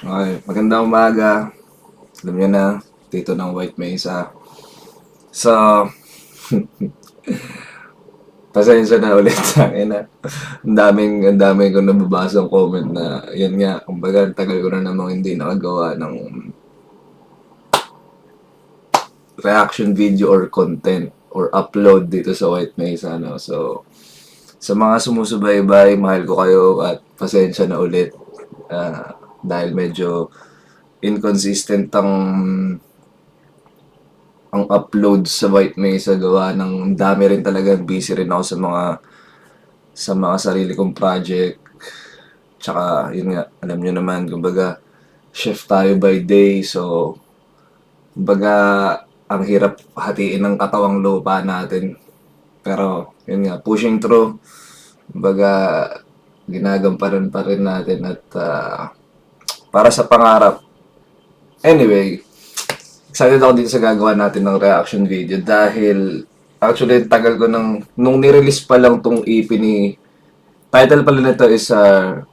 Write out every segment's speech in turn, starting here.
Okay, magandang umaga. Alam niyo na, dito ng White Mesa. So, pasensya na ulit sa akin na ang daming ko nababasang comment na, yan nga, kumbaga, tagal ko na namang hindi nakagawa ng reaction video or content or upload dito sa White Mesa, no? So, sa mga sumusubaybay, mahal ko kayo at pasensya na ulit. Dahil medyo inconsistent ang upload sa White Mesa gawa ng dami rin talaga, busy rin ako sa mga sarili kong project. Tsaka yun nga, alam nyo naman, kumbaga shift tayo by day, so kumbaga ang hirap hatiin ng katawang lupa natin. Pero yun nga, pushing through, kumbaga ginagamparan pa rin natin at para sa pangarap. Anyway, excited ako dito sa gagawa natin ng reaction video dahil actually tagal ko nung nirelease pa lang tong EP ni, title pala nito is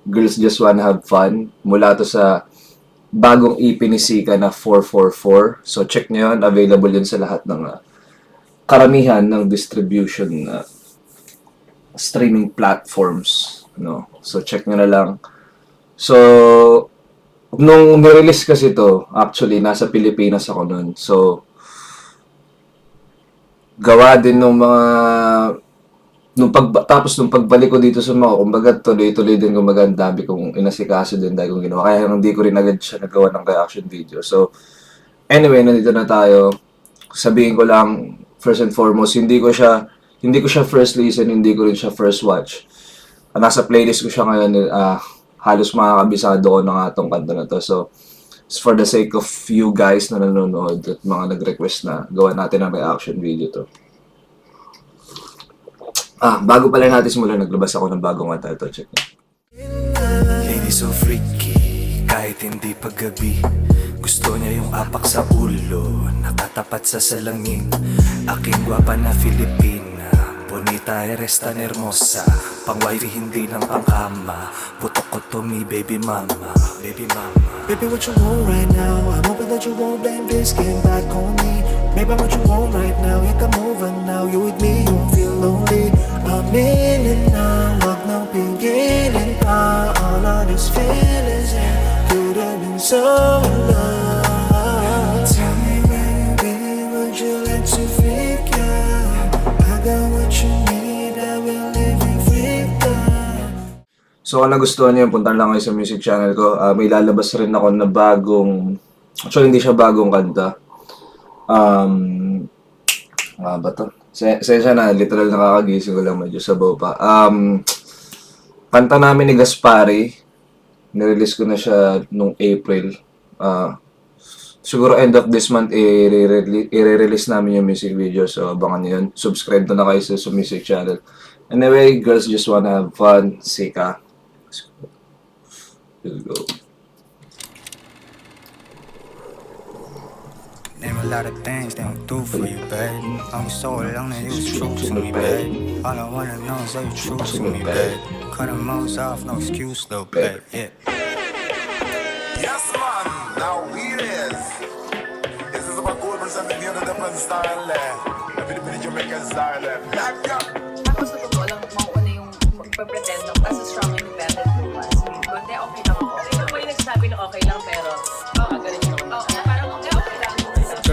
Girls Just Wanna Have Fun, mula to sa bagong EP ni Sika na 444. So check nyo yun, available yun sa lahat ng karamihan ng distribution streaming platforms, no? So check nyo na lang. So nung nirelease kasi to, actually nasa Pilipinas ako nun. So gawa din nung mga tapos nung pagbalik ko dito sa mga, kumbaga tuloy-tuloy din, kumbaga ang dami kong inasikaso din dahil kong ginawa. Kaya hindi ko rin agad siya nagawa ng reaction video. So anyway, nandito na tayo. Sabihin ko lang, first and foremost, hindi ko siya first listen, hindi ko rin siya first watch. Nasa playlist ko siya ngayon, halos makakabisado ko na nga tong kanta na to. So for the sake of you guys na nanonood at mga nag-request na gawa natin ang reaction video to. Bago pala natin simulan, naglabas ako ng bagong kanta. Ito, check nyo. Lady so freaky, kahit hindi paggabi. Gusto niya yung apak sa ulo, nakatapat sa salangin. Aking gwapa na Filipina, bonita, eres tan hermosa. Pang wifey, hindi lang pang kama. Putok ko to me, baby mama, baby mama. Baby, what you want right now? I'm hoping that you won't blame this game back on me. Maybe what you want right now, you come over now. You with me, you won't feel lonely. I'm in it now, wag nang pigilin pa. All of these feelings, yeah, could have been so love. Tell me, baby, would you like to freak out? I got what you need, I will live in freedom. So kung nagustuhan niyo, punta lang kayo sa music channel ko. May lalabas rin ako na bagong, actually hindi siya bagong kanta. Ba to? Sensya na, literal nakakagising ko lang, medyo sabaw pa. Kanta namin ni Gaspari, nirelease ko na siya nung April. Siguro end of this month, i-release namin yung music video. So abangan niyo yun. Subscribe na kayo sa music channel. Anyway, Girls Just Wanna Have Fun, Sika. Let's go. Name a lot of things they don't do for you, babe. I'm so long that you was true to me, babe. All I wanna know is that you true to me, babe. Cut them moles off, no excuse, little babe. Yeah. Yes, man. Now here it is. This is about gold presenting the other different style. The Filipino Jamaican style. Like that. Tapos sa totoo lang, mauna yung magpapretend ako as a strong independent woman. Sabihin ko, hindi, okay lang ako. Sino ba yung nagsabi na okay lang, pero, ganun yung parang, okay lang.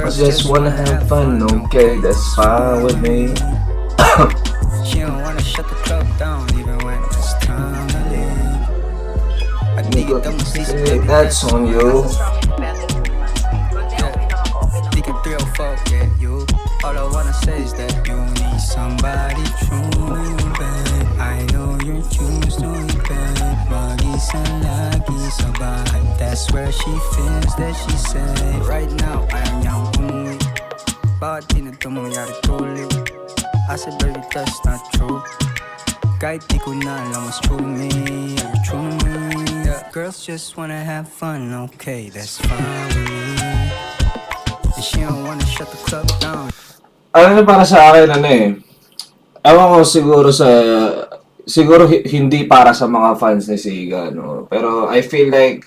I just wanna have fun, okay, that's fine with me. She don't wanna shut the club down, even when it's time to leave. I need them to see some baby, That's on you. Strong independent woman. Sabihin ko, hindi, okay lang ako, okay lang. Thinking 304, yeah, you. All I wanna say is that you need somebody true to you, babe. I know you're used to it, babe. Mag-isa lagi sa bahay. That's where she feels that she's safe. Right now, ayaw niyang umuwi. Bakit di na ito mangyari tuloy? I said, baby, that's not true. Kahit di ko na alam what's true to me. Are you true to me? Yeah. Girls just wanna have fun, okay, that's fine with me. And she don't wanna shut the club down. Ano na para sa akin, ewan ko siguro hindi para sa mga fans ni Siga, no? Pero I feel like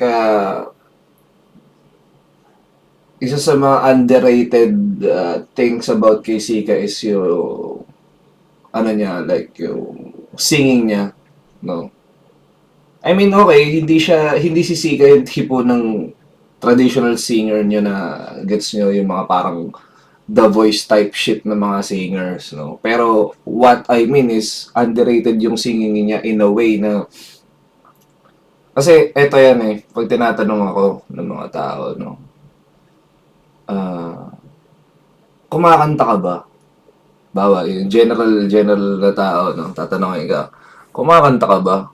isa sa mga underrated things about kay Sika is yung ano niya, like yung singing niya, no? I mean, okay, hindi si Sika yung tipo ng traditional singer niyo na gets niyo yung mga parang The Voice type shit ng mga singers, no? Pero what I mean is underrated yung singing niya in a way na kasi eto yan eh, pag tinatanong ako ng mga tao, no? Ah, kumakanta ka ba? Bawa, yung general na tao, no? Tatanungin ka, kumakanta ka ba?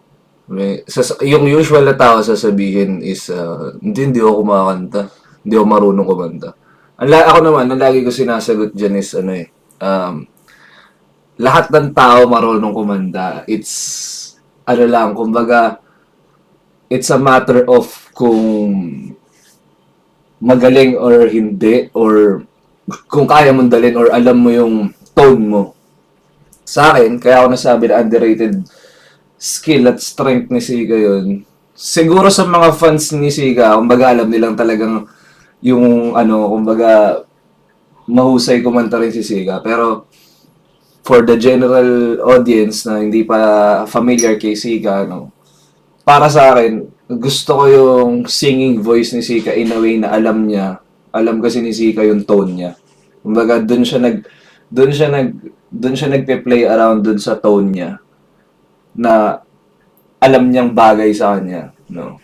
Yung usual na tao sasabihin is, hindi ako kumakanta. Hindi ako marunong kumanta. Ako naman, ang lagi ko sinasagot dyan is, lahat ng tao marunong kumanta. It's, kumbaga, it's a matter of kung magaling or hindi, or kung kaya mong dalhin or alam mo yung tone mo. Sa akin, kaya ako nasabi na underrated skill at strength ni Sika yun. Siguro sa mga fans ni Sika, kumbaga alam nilang talagang yung kumbaga mahusay kumanta rin si Sika. Pero for the general audience na hindi pa familiar kay Sika, para sa akin, gusto ko yung singing voice ni Sika in a way na alam kasi ni Sika yung tone niya. Kumbaga doon siya nagpe-play around doon sa tone niya na alam niyang bagay sa kanya, no?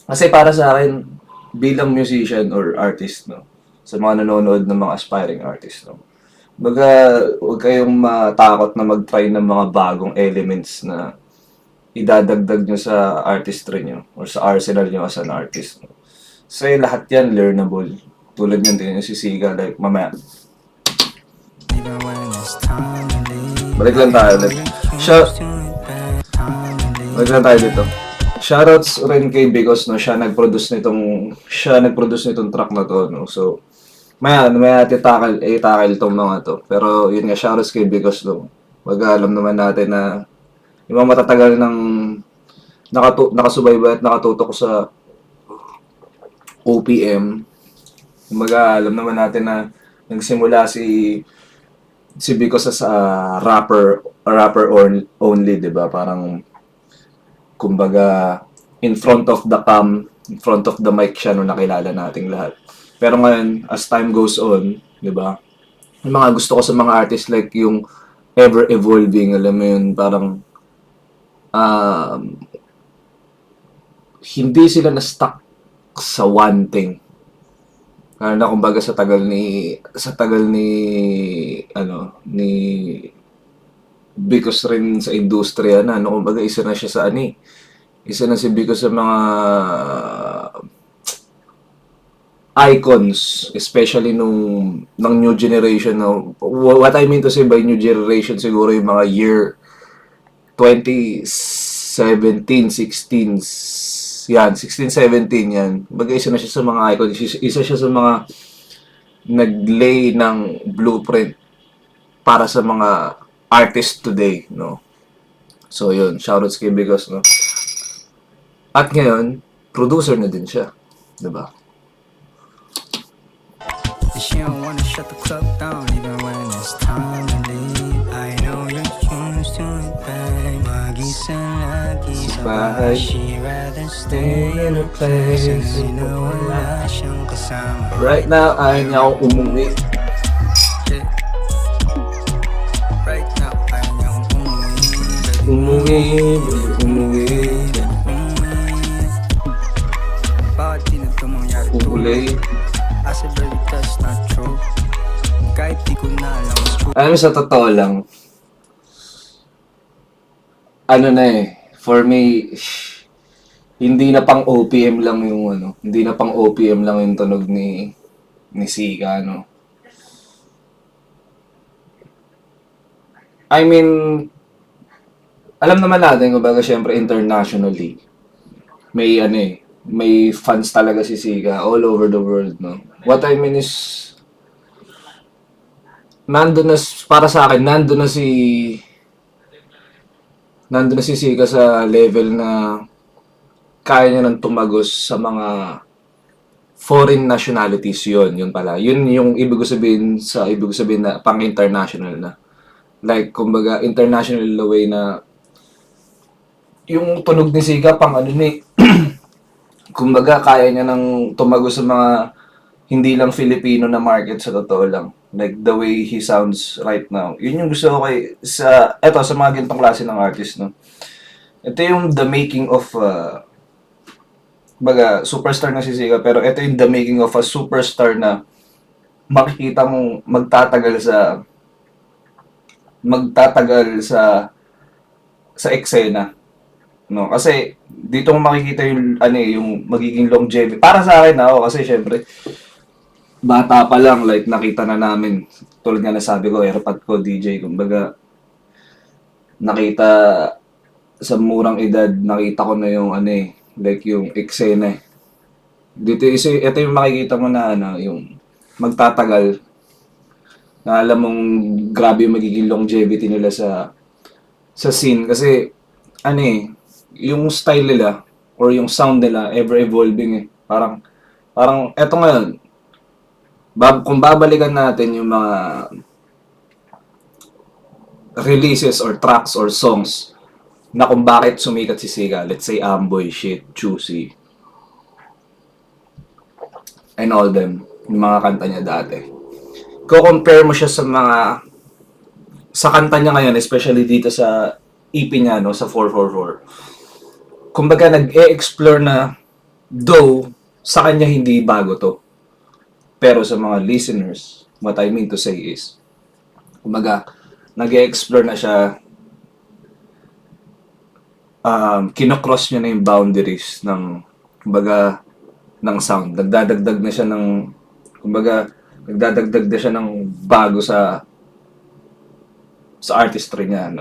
Kasi para sa akin, bilang musician or artist, no? Sa mga nanonood ng mga aspiring artist, no? Baga, huwag kayong matakot na mag-try ng mga bagong elements na idadagdag nyo sa artistry nyo or sa arsenal nyo as an artist, no? Kasi lahat yan learnable. Tulad nyan din yung si Sika, like, mamaya. Even when it's time to leave, Balik lang tayo ulit. Balik lang tayo dito. Shoutouts rin kay Bigos, no? Siya nag-produce nitong track na to, no? So, may tackle tong mga to. Pero, yun nga, shoutouts kay Bigos, no? Alam naman natin na yung mga matatagal ng nakasubaybay at nakatutok sa OPM. Alam naman natin na nagsimula si Bigos as rapper only, 'di ba? Parang kumbaga in front of the cam, in front of the mic siya nung nakilala nating lahat. Pero ngayon, as time goes on, 'di ba? Yung mga gusto ko sa mga artists like yung ever evolving, alam mo yun, parang hindi sila na-stuck sa one thing. Na kumbaga sa tagal ni Bigos rin sa industriya na, kumbaga isa na siya sa isa na si Bigos sa mga icons, especially ng new generation. What I mean to say by new generation, siguro yung mga year 2017, 16, yan, 16, 17 yan. Bagay isa na siya sa mga icon. Isa siya sa mga naglay ng blueprint para sa mga artists today, no? So, yun. Shoutouts kay Bigos, no? At ngayon, producer na din siya. Diba? she don't wanna shut the club down even when it's time to leave. I know you're used to it, babe. Mag-isa lagi sa bahay. She rather stay in her place kasi na wala siyang kasama. Right now, ayaw niya akong umuwi. Yeah. Right now, ayaw niya akong umuwi. Umuwi. Bawat di na ito mangyari Uulay. I said, baby, that's not true. Kahit di ko na alam what's true. Alam mo, sa totoo lang, for me, hindi na pang OPM lang yung hindi na pang OPM lang yung tunog ni Sika, I mean, alam naman natin, kumbaga, syempre, internationally, may fans talaga si Sika all over the world, What I mean is, para sa akin, nandun na si Sika sa level na kaya niya nang tumagos sa mga foreign nationalities yun pala. Yun yung ibig ko sabihin na pang-international na. Like, kumbaga, international in the way na yung tunog ni Siga pang ano ni, kumbaga, kaya niya nang tumago sa mga hindi lang Filipino na market sa totoo lang. Like, the way he sounds right now. Yun yung gusto ko sa mga ganitong klase ng artist, no? Ito yung the making of, superstar na si Siga, pero ito yung the making of a superstar na makikita mong magtatagal sa eksena. No, kasi dito mo makikita yung magiging longevity. Para sa akin kasi syempre bata pa lang, like nakita na namin tulad nga na sabi ko, airpod ko DJ, kumbaga nakita sa murang edad, nakita ko na yung like yung eksena. Dito ito yung makikita mo na yung magtatagal, na alam mong grabe yung magiging longevity nila sa scene kasi yung style nila or yung sound nila ever evolving Parang eto ngayon, kung babalikan natin yung mga releases or tracks or songs na kung bakit sumikat si Siga, let's say Amboy, Shit, Choosy, and all them, yung mga kanta niya dati. Ko-compare mo siya sa kanta niya ngayon, especially dito sa EP niya, sa 444. Kumbaga, nag-e-explore na, though, sa kanya hindi bago to. Pero sa mga listeners, what I mean to say is, kumbaga, nag-e-explore na siya, kinocross niya na yung boundaries ng sound. Nagdadagdag na siya ng bago sa artistry niya,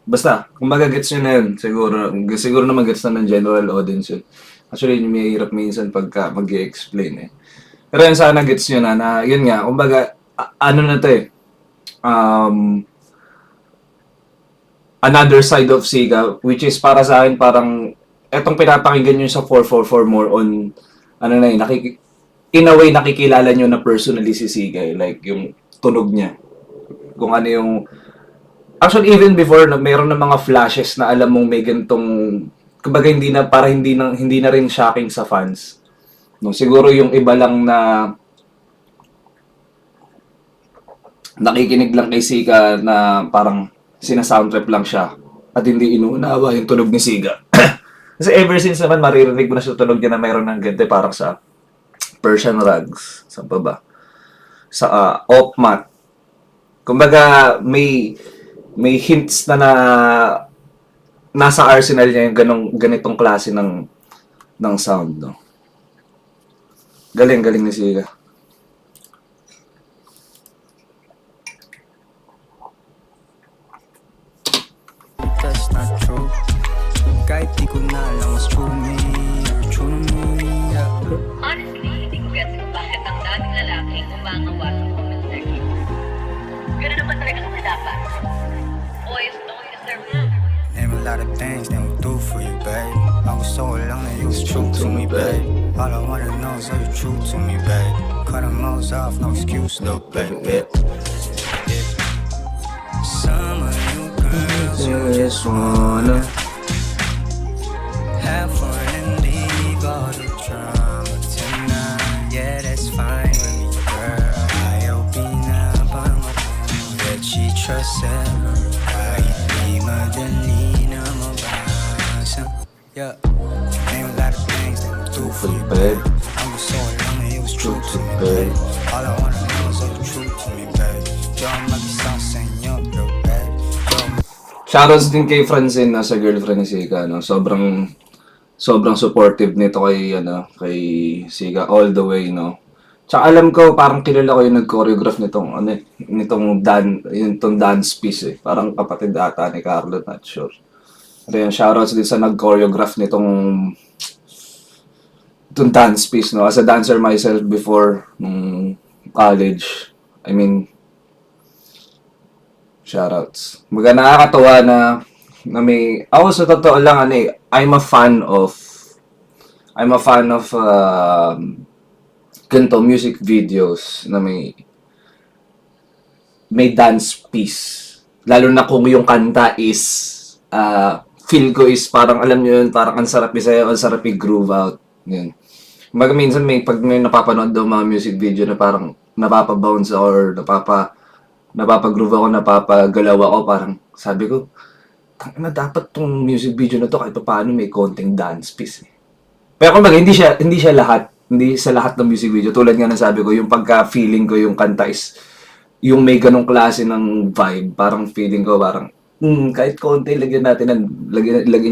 basta, kumbaga gets nyo na yun. Siguro na mag-gets na ng general audience yun. Actually, yun yung may hirap minsan pagka mag-i-explain Pero yun, sana gets nyo na yun nga, kumbaga, na to another side of Siga, which is para sa akin, parang, etong pinapakinggan nyo sa 444 more on, in a way, nakikilala nyo na personally si Siga, like, yung tunog niya. Kung ano yung, actually, even before, meron na mga flashes na alam mong may ganitong, kumbaga hindi na rin shocking sa fans. No, siguro yung iba lang na nakikinig lang kay Siga na parang sinasoundtrap lang siya at hindi inuunawa yung tunog ni Siga. Kasi ever since naman maririnig mo na sa tunog niya na mayroon ng ganito, parang sa Persian Rugs, sa baba, sa Opmat. Kumbaga, may hints na nasa arsenal niya yung ganitong klase ng sound, no? Galing ni Siga. That's not true. Kahit di ko na alam what's true to me, yeah. Honestly, hindi ko gets kung bakit ang daming lalaking umangawa sa comment section. Ganun naman talaga kasi dapat. Always don't deserve love. Name a lot of things that we do for you, babe. I was so long that you was true to me, babe. All I wanna know is are you true to me, babe. Cut them nose off, no excuse, no, babe. Some of you girls Just wanna have fun and leave all the drama tonight. Yeah, that's fine with me, girl. Ayaw pinapangako that she trusts ever. Kahit di madali na mabasa. Yeah, name a lot of things that we do for you, babe. I was so alone that it was true to me, babe. All I wanna know is are you true to me, babe. Yo, mag-isang senyo, bro, babe. shoutouts din kay Francine na sa girlfriend ni Siga, no? Sobrang supportive nito kay Siga all the way, no? Tsaka alam ko parang kilala ko yung nag-choreograph nitong dance piece Parang kapatid ata ni Carlo, not sure. Pero yun, shoutouts din sa nag-choreograph nitong dance piece, no? As a dancer myself before nung college, shoutouts. Mga nakakatawa na may, ako sa totoo lang, I'm a fan of I'm a fan of ganito, music videos na may dance piece. Lalo na kung yung kanta is, feel ko is parang, alam nyo yun, parang ang sarap isayaw, ang sarap i-groove out. Yun. Kumbaga minsan pag may napapanood daw mga music video na parang napapabounce or napapagroove ako, napapagalaw ako, parang sabi ko, tangina, dapat tong music video na to kahit paano may konting dance piece eh. Pero kumbaga, hindi siya lahat. Hindi sa lahat ng music video. Tulad nga na sabi ko, yung pagka-feeling ko yung kanta is yung may ganong klase ng vibe. Parang feeling ko, parang, kahit konti, lagyan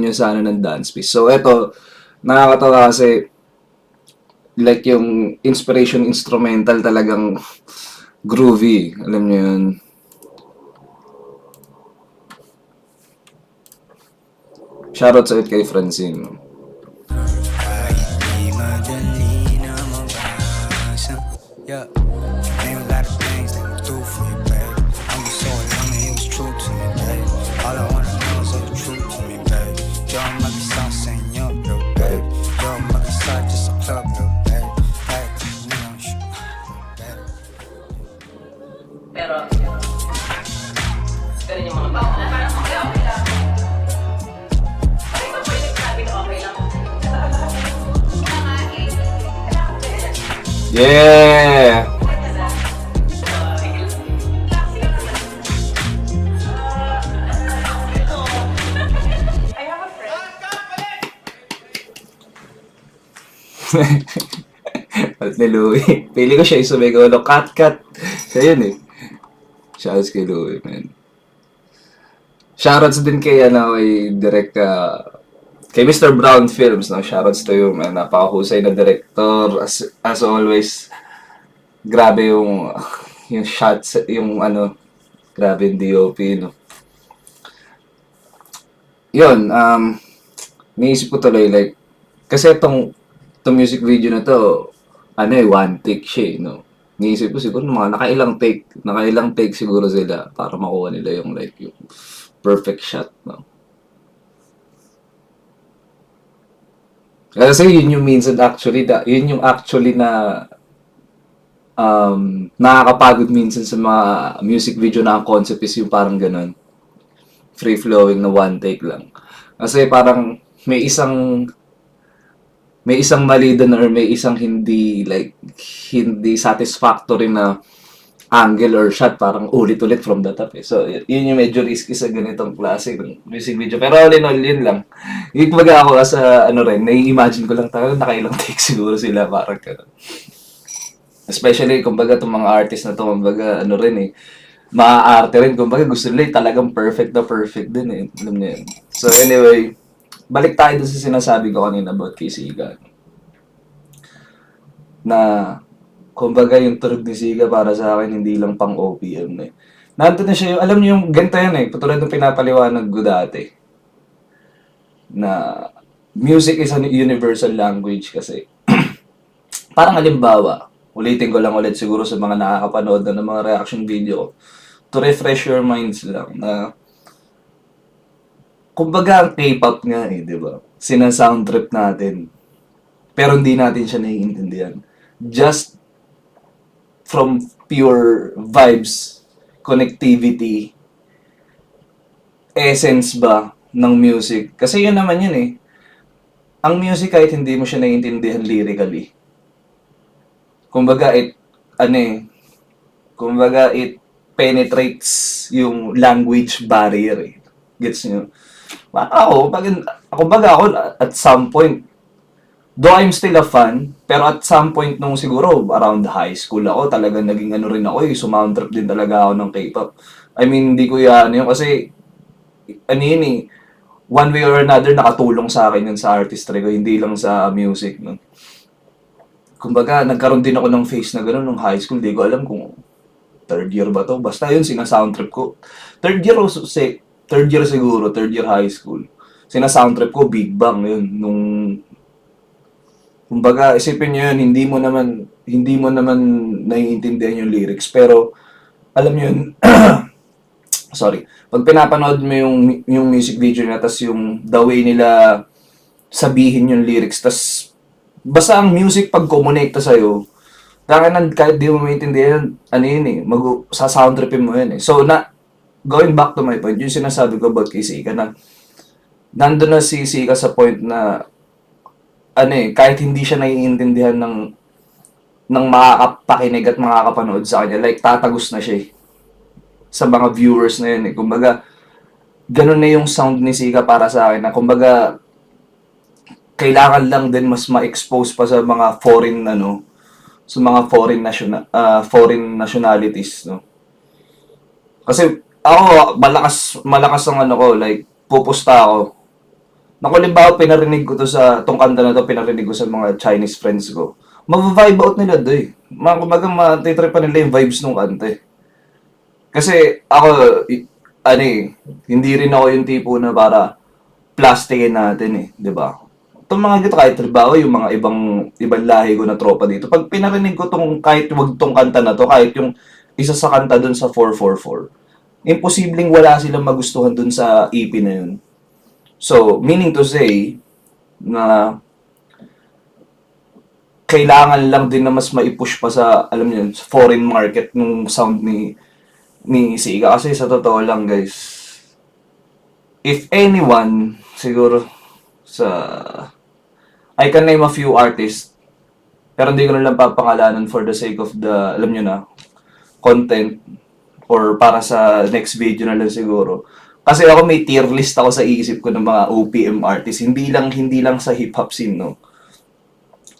nyo sana ng dance piece. So, eto, nakakatawa kasi, like yung inspiration instrumental talagang groovy. Alam nyo yun. Shoutout sa kay Francine. Di madali na mabasa. Yeah. Ain't a lot of things that I do for you, babe. I'm just so young and it was true to me, babe. All I wanna know is the truth to me, babe. Yo mag-isa sa inyo, bro, babe. Yo mag-isa just a club, bro, babe. Babe, we don't shoot, babe. Pero, ganun yung mga bata. Parang okay lang. Parang ito po yung nagsabi na okay lang. Yeah! I have a friend. At ni Louie. Pili ko siya yung sumigaw no, cut. Siya yun eh. Shoutouts kay Louie, man. Shoutouts din kay, kay kay Mr. Brown Films, no? Shoutouts to you, man. Napakahusay na director. As always, grabe yung shots, grabe yung DOP, no? Yun, naisip ko tuloy, like, kasi itong music video na to, one take siya, no? Naisip ko siguro, nakailang take siguro sila para makuha nila yung, like, yung perfect shot, no? Kasi yun yung minsan yun yung actually na nakakapagod minsan sa mga music video na ang concept is yung parang ganun. Free-flowing na one take lang. Kasi parang may isang mali doon or may isang hindi satisfactory na angle or shot, parang ulit-ulit from the top eh. So, yun yung medyo risky sa ganitong klase ng music video. Pero all in all, yun lang. Yung kumbaga ako sa nai-imagine ko lang talaga nakailang take siguro sila, parang gano'n. Especially, kumbaga, itong mga artist na to, kumbaga, maaarte rin. Kumbaga, gusto nila talagang perfect din eh. Alam niyo yun. So, anyway, balik tayo dun sa sinasabi ko kanina about kay Siga. Na, kumbaga yung tunog ni Siga para sa akin, hindi lang pang OPM eh. Nandun na siya yung, alam niyo yung ganito yan eh, patulad ng pinapaliwanag ko dati. Na music is a universal language kasi. Parang halimbawa, ulitin ko lang ulit siguro sa mga nakakapanood na ng mga reaction video, to refresh your minds lang na kumbaga ang K-pop nga eh, di ba? Sina-sound trip natin. Pero hindi natin siya naiintindihan. Just from pure vibes, connectivity, essence ba ng music. Kasi yun naman yun eh. Ang music kahit hindi mo siya naiintindihan lyrically. Kumbaga it penetrates yung language barrier eh. Gets nyo? Kumbaga ako at some point, though I'm still a fan, pero at some point nung siguro around high school ako, talagang naging rin ako sumount trip din talaga ako ng K-pop. I mean, hindi ko yun kasi, one way or another, nakatulong sa akin yun sa artistry ko, hindi lang sa music, no? Kumbaga, nagkaroon din ako ng phase na gano'n nung high school, di ko alam kung third year ba to. Basta yun, sina-sound trip ko. Third year siguro, third year high school. Sina-sound trip ko, Big Bang, yun, kumbaga, isipin nyo yun, hindi mo naman naiintindihan yung lyrics. Pero, alam nyo yun, sorry, pag pinapanood mo yung music video na, tas yung the way nila sabihin yung lyrics, tas basta ang music pag kumonekta sa'yo, kahit di mo maintindihan, ano yun eh, sa sound tripin mo yun eh. So, going back to my point, yung sinasabi ko about kay Sika na, nandun na si Sika sa point na, ano eh, kahit hindi siya naiintindihan ng makakapakinig at makakapanood sa kanya, like, tatagos na siya eh, sa mga viewers na yun eh. Kumbaga, ganun na yung sound ni Sika para sa akin na, kumbaga, kailangan lang din mas ma-expose pa sa mga foreign sa mga foreign nationalities, no. Kasi ako malakas ang ko, like pupusta ako. Nakulimbawa pinarinig ko to tong kanta na to, pinarinig ko sa mga Chinese friends ko. Mag-vibe out nila do eh. Kumbaga matitripan nila yung vibes nung kanta eh. Kasi ako hindi rin ako yung tipo na para plastikin natin eh, 'di ba? Itong mga gito, kahit halimbawa yung mga ibang lahi ko na tropa dito, pag pinarinig ko kahit wag tong kanta na to, kahit yung isa sa kanta dun sa 444, imposibleng wala silang magustuhan dun sa EP na yun. So, meaning to say, na kailangan lang din na mas maipush pa sa, alam niyo, foreign market nung sound ni Sika. Kasi sa totoo lang, guys, if anyone, siguro, I can name a few artists, pero hindi ko na lang papangalanan for the sake of the, alam nyo na, content, or para sa next video na lang siguro. Kasi ako may tier list ako sa isip ko ng mga OPM artists, hindi lang sa hip-hop scene, no?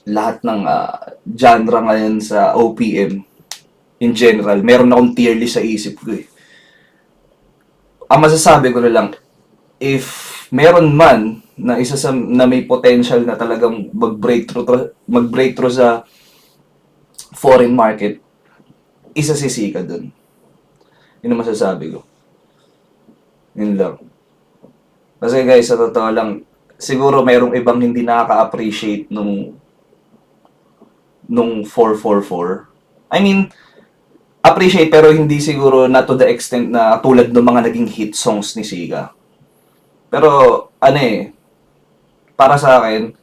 Lahat ng genre ngayon sa OPM, in general, meron akong tier list sa isip ko eh. Ang masasabi ko na lang, if meron man na na may potential na talagang mag-breakthrough sa foreign market, isa si Sika dun. Yun ang masasabi ko. Yun lang. Kasi guys, sa totoo lang, siguro mayroong ibang hindi nakaka-appreciate nung 444. I mean, appreciate pero hindi siguro na to the extent na tulad ng mga naging hit songs ni Sika. Pero, para sa akin,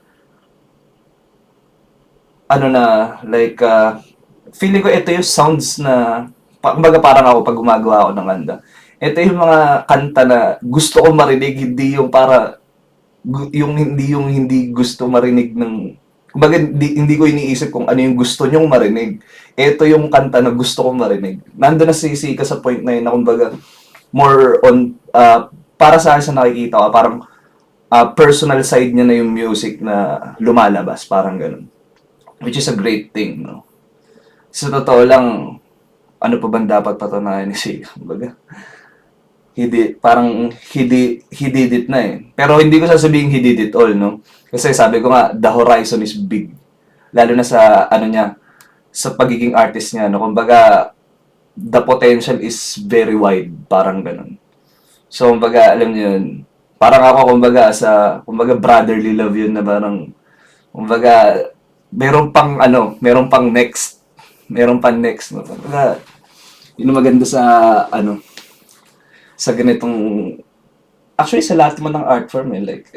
feeling ko ito yung sounds na, kumbaga parang ako pag gumagawa ako ng kanta. Ito yung mga kanta na gusto ko marinig, hindi yung hindi gusto marinig ng, kumbaga hindi ko iniisip kung ano yung gusto nyong marinig. Ito yung kanta na gusto ko marinig. Nandun na si Sika sa point na yun na kumbaga, more on, para sa akin sa nakikita ko, parang, personal side niya na yung music na lumalabas, parang ganun. Which is a great thing, no? Sa totoo lang, ano pa bang dapat patunayan ni Sika? Kumbaga, he did it na eh. Pero hindi ko sasabihin he did it all, no? Kasi sabi ko nga, the horizon is big. Lalo na sa, sa pagiging artist niya, no? Kumbaga, the potential is very wide, parang ganun. So, kumbaga, alam niyo yun, parang ako, kumbaga brotherly love yun na parang, kumbaga, meron pang next. Meron pang next. No? Kumbaga, yun ang maganda sa, sa ganitong, actually, sa lahat mo ng art form, like,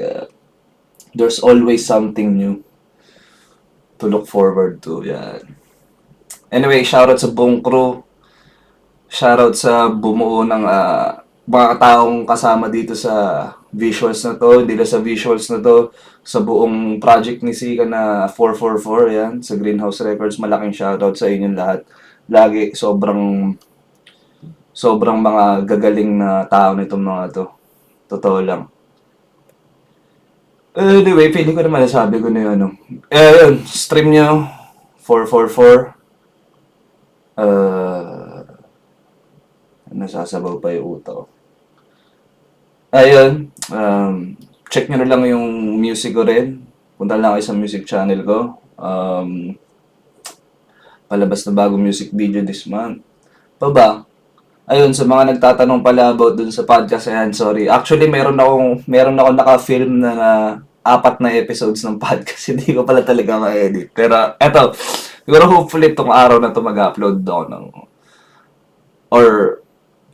there's always something new to look forward to. Yan. Anyway, shoutout sa buong crew. Shoutout sa bumuo ng, mga taong kasama dito sa visuals na to, hindi lang sa visuals na to, sa buong project ni Sika na 444, yan, sa Greenhouse Records, malaking shoutout sa inyong lahat. Lagi, sobrang mga gagaling na tao nitong mga to. Totoo lang. Anyway, feeling ko naman nasabi ko na yun, yun, stream nyo, 444. Nasasabaw pa yung utak ko. Ayun, check nyo na lang yung music ko rin. Punta lang kayo sa music channel ko. Palabas na bagong music video this month. Pa ba? Ayun, sa mga nagtatanong pala about dun sa podcast, ayan, sorry. Actually, meron ako naka-film na 4 na episodes ng podcast. Hindi ko pala talaga ma-edit. Pero, eto, siguro hopefully itong araw na to mag-upload ako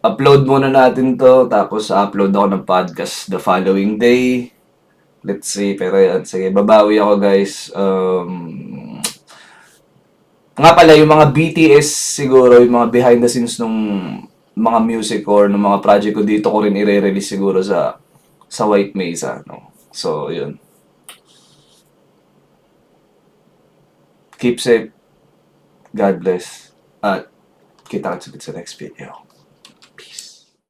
upload muna natin to, tapos upload ako ng podcast the following day. Let's see. Pero yan, sige, babawi ako guys. Nga pala, yung mga BTS siguro, yung mga behind the scenes nung mga music or ng mga project ko dito ko rin i-release siguro sa White Mesa, no? So, yun. Keep safe. God bless. At kita-kits ulit sa next video.